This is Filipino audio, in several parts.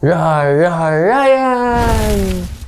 Ryan!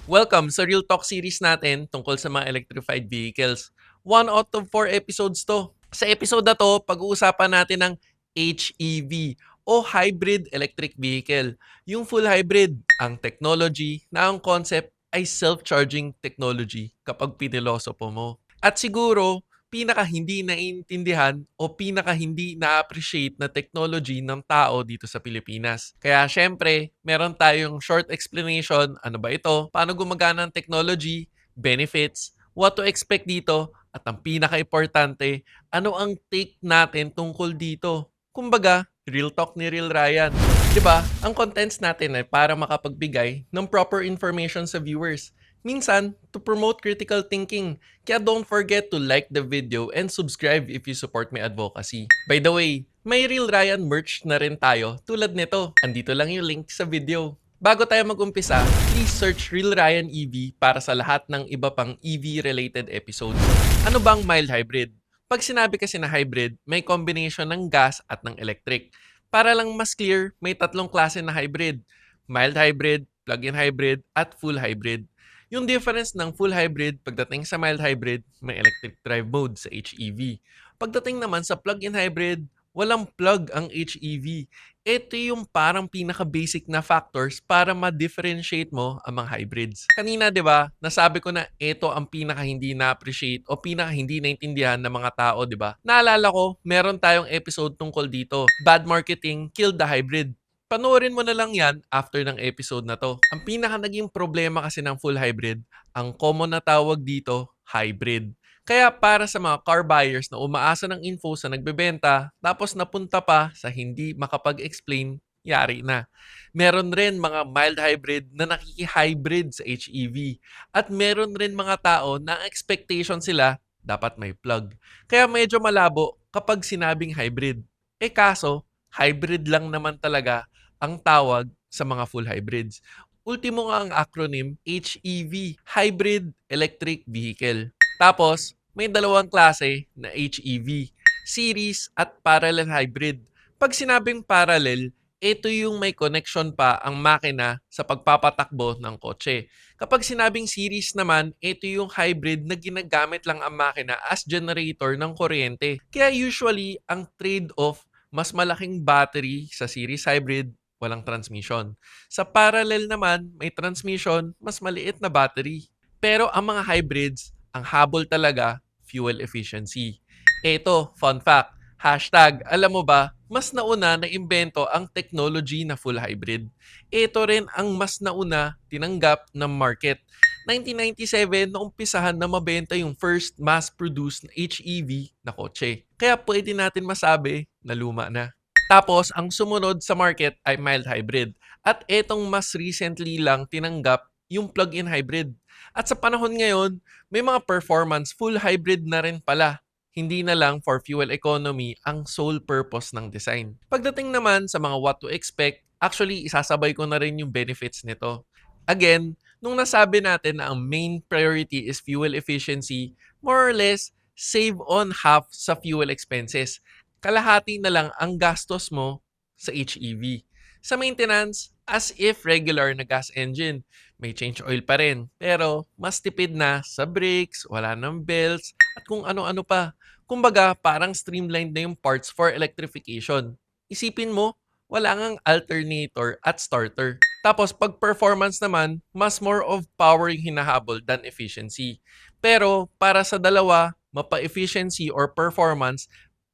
Welcome sa Real Talk series natin tungkol sa mga electrified vehicles. 1 out of 4 episodes to. Sa episode na to, pag-uusapan natin ang HEV o Hybrid Electric Vehicle. Yung full hybrid, ang technology na ang concept ay self-charging technology kapag pinilosopo mo. At siguro, pinaka hindi naiintindihan o pinaka hindi na-appreciate na technology ng tao dito sa Pilipinas. Kaya syempre, meron tayong short explanation, ano ba ito, paano gumagana ang technology, benefits, what to expect dito, at ang pinaka-importante, ano ang take natin tungkol dito. Kumbaga, real talk ni Real Ryan. 'Di ba? Ang contents natin ay para makapagbigay ng proper information sa viewers. Minsan, to promote critical thinking. Kaya don't forget to like the video and subscribe if you support my advocacy. By the way, may Real Ryan merch na rin tayo tulad nito. Andito lang yung link sa video. Bago tayo mag-umpisa, please search Real Ryan EV para sa lahat ng iba pang EV-related episodes. Ano bang mild hybrid? Pag sinabi kasi na hybrid, may combination ng gas at ng electric. Para lang mas clear, may tatlong klase na hybrid. Mild hybrid, plug-in hybrid, at full hybrid. Yung difference ng full hybrid, pagdating sa mild hybrid, may electric drive mode sa HEV. Pagdating naman sa plug-in hybrid, walang plug ang HEV. Ito yung parang pinaka-basic na factors para ma-differentiate mo ang mga hybrids. Kanina, di ba, nasabi ko na ito ang pinaka hindi na-appreciate o pinaka hindi naintindihan ng mga tao, di ba? Naalala ko, meron tayong episode tungkol dito. Bad marketing killed the hybrid. Panoorin mo na lang yan after ng episode na to. Ang pinaka naging problema kasi ng full hybrid, ang common na tawag dito, hybrid. Kaya para sa mga car buyers na umaasa ng info sa nagbebenta tapos napunta pa sa hindi makapag-explain, yari na. Meron rin mga mild hybrid na nakiki-hybrid sa HEV. At meron rin mga tao na ang expectation sila dapat may plug. Kaya medyo malabo kapag sinabing hybrid. Kaso, hybrid lang naman talaga ang tawag sa mga full hybrids. Ultimo nga ang acronym HEV, Hybrid Electric Vehicle. Tapos, may dalawang klase na HEV, series at parallel hybrid. Pag sinabing parallel, ito yung may connection pa ang makina sa pagpapatakbo ng kotse. Kapag sinabing series naman, ito yung hybrid na ginagamit lang ang makina as generator ng kuryente. Kaya usually, ang trade-off, mas malaking battery sa series hybrid, walang transmission. Sa parallel naman, may transmission, mas maliit na battery. Pero ang mga hybrids, ang habol talaga, fuel efficiency. Ito, fun fact, hashtag, alam mo ba, mas nauna na imbento ang technology na full hybrid. Ito rin ang mas nauna tinanggap ng market. 1997 na umpisahan na mabenta yung first mass-produced na HEV na kotse. Kaya pwede natin masabi na luma na. Tapos, ang sumunod sa market ay mild hybrid. At etong mas recently lang tinanggap yung plug-in hybrid. At sa panahon ngayon, may mga performance full hybrid na rin pala. Hindi na lang for fuel economy ang sole purpose ng design. Pagdating naman sa mga what to expect, actually isasabay ko na rin yung benefits nito. Again, nung nasabi natin na ang main priority is fuel efficiency, more or less, save on half sa fuel expenses. Kalahati na lang ang gastos mo sa HEV. Sa maintenance, as if regular na gas engine, may change oil pa rin. Pero mas tipid na sa brakes, wala ng belts, at kung ano-ano pa. Kumbaga, parang streamlined na yung parts for electrification. Isipin mo, wala ngang alternator at starter. Tapos pag performance naman, mas more of power yung hinahabol than efficiency. Pero para sa dalawa, mapa-efficiency or performance,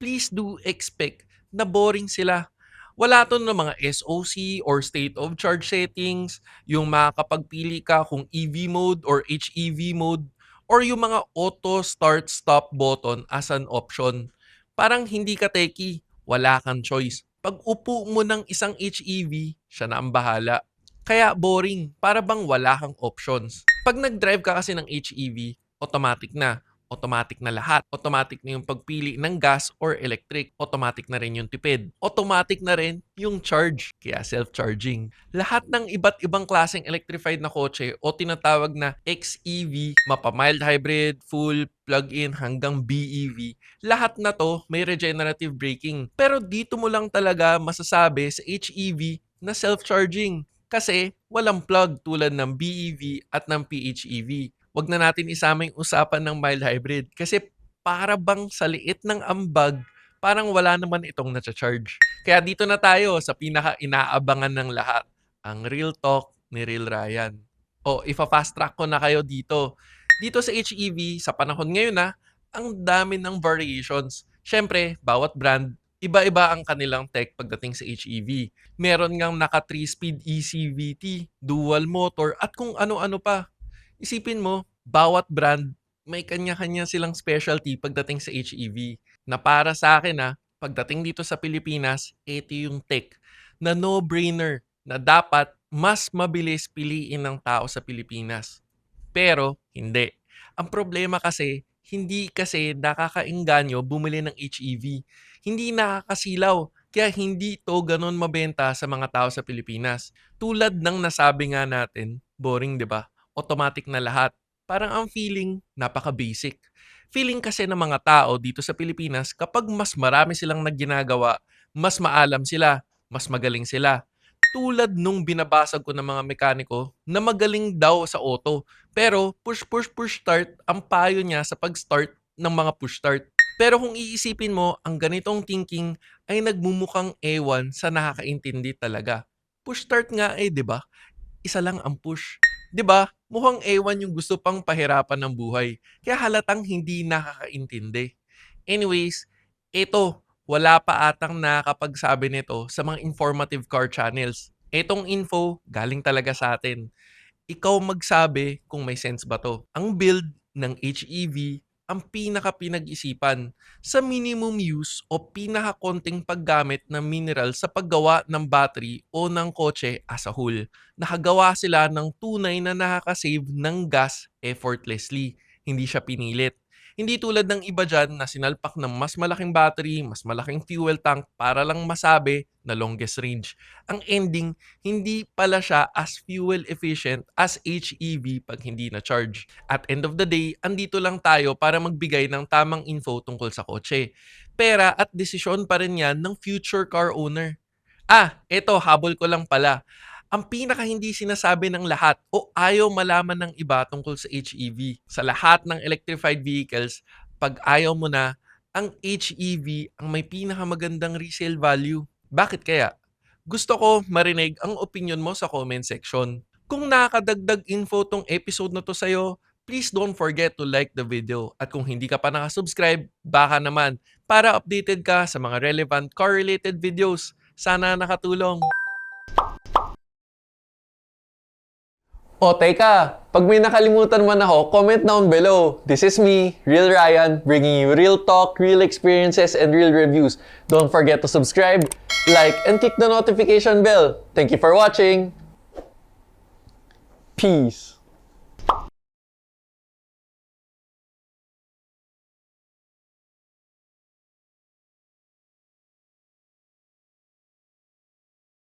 please do expect na boring sila. Wala to ng mga SOC or state of charge settings, yung makakapagpili ka kung EV mode or HEV mode, or yung mga auto start stop button as an option. Parang hindi ka techie, wala kang choice. Pag upo mo ng isang HEV, siya na ang bahala. Kaya boring, para bang wala kang options. Pag nag-drive ka kasi ng HEV, automatic na. Automatic na lahat. Automatic na yung pagpili ng gas or electric. Automatic na rin yung tipid. Automatic na rin yung charge. Kaya self-charging. Lahat ng iba't ibang klaseng electrified na kotse o tinatawag na XEV, mapa-mild hybrid, full, plug-in hanggang BEV, lahat na to may regenerative braking. Pero dito mo lang talaga masasabi sa HEV na self-charging. kasi walang plug tulad ng BEV at ng PHEV. Wag na natin isama yung usapan ng mild hybrid kasi para bang sa liit ng ambag, parang wala naman itong na-charge. Kaya dito na tayo sa pinaka-inaabangan ng lahat, ang Real Talk ni Real Ryan. O, ifa-fast track ko na kayo dito. Dito sa HEV, sa panahon ngayon ang dami ng variations. Siyempre, bawat brand, iba-iba ang kanilang tech pagdating sa HEV. Meron ngang naka 3-speed ECVT, dual motor, at kung ano-ano pa. Isipin mo, bawat brand, may kanya-kanya silang specialty pagdating sa HEV. Na para sa akin pagdating dito sa Pilipinas, ito yung tech na no-brainer na dapat mas mabilis piliin ng tao sa Pilipinas. Pero, hindi. Ang problema kasi, hindi kasi nakakaengganyo bumili ng HEV. Hindi nakakasilaw. Kaya hindi to ganun mabenta sa mga tao sa Pilipinas. Tulad ng nasabi nga natin, boring 'di ba? Automatic na lahat. Parang ang feeling, napaka-basic. Feeling kasi ng mga tao dito sa Pilipinas kapag mas marami silang nagginagawa, mas maalam sila, mas magaling sila. Tulad nung binabasag ko ng mga mekaniko na magaling daw sa auto. Pero push push push start ang payo niya sa pag-start ng mga push start. Pero kung iisipin mo, ang ganitong thinking ay nagmumukhang ewan sa nakakaintindi talaga. Push start nga 'di ba? Isa lang ang push. 'Di ba? Mukhang ewan yung gusto pang pahirapan ng buhay. Kaya halatang hindi nakakaintindi. Anyways, ito, wala pa atang nakakapagsabi nito sa mga informative car channels. Etong info, galing talaga sa atin. Ikaw magsabi kung may sense ba to. Ang build ng HEV ang pinaka-pinag-isipan sa minimum use o pinaka-konting paggamit ng mineral sa paggawa ng battery o ng kotse as a whole. Nakagawa sila ng tunay na nakakasave ng gas effortlessly. Hindi siya pinilit. Hindi tulad ng iba dyan na sinalpak ng mas malaking battery, mas malaking fuel tank para lang masabi na longest range. Ang ending, hindi pala siya as fuel efficient as HEV pag hindi na-charge. At end of the day, andito lang tayo para magbigay ng tamang info tungkol sa kotse. Pera at desisyon pa rin yan ng future car owner. Eto, habol ko lang pala. Ang pinaka hindi sinasabi ng lahat o ayaw malaman ng iba tungkol sa HEV. Sa lahat ng electrified vehicles, pag ayaw mo na, ang HEV ang may pinakamagandang resale value. Bakit kaya? Gusto ko marinig ang opinion mo sa comment section. Kung nakakadagdag info tong episode na to sa'yo, please don't forget to like the video. At kung hindi ka pa nakasubscribe, baka naman para updated ka sa mga relevant car-related videos. Sana nakatulong. O teka, pag may nakalimutan man ako, comment down below. This is me, Real Ryan, bringing you real talk, real experiences, and real reviews. Don't forget to subscribe, like, and click the notification bell. Thank you for watching. Peace.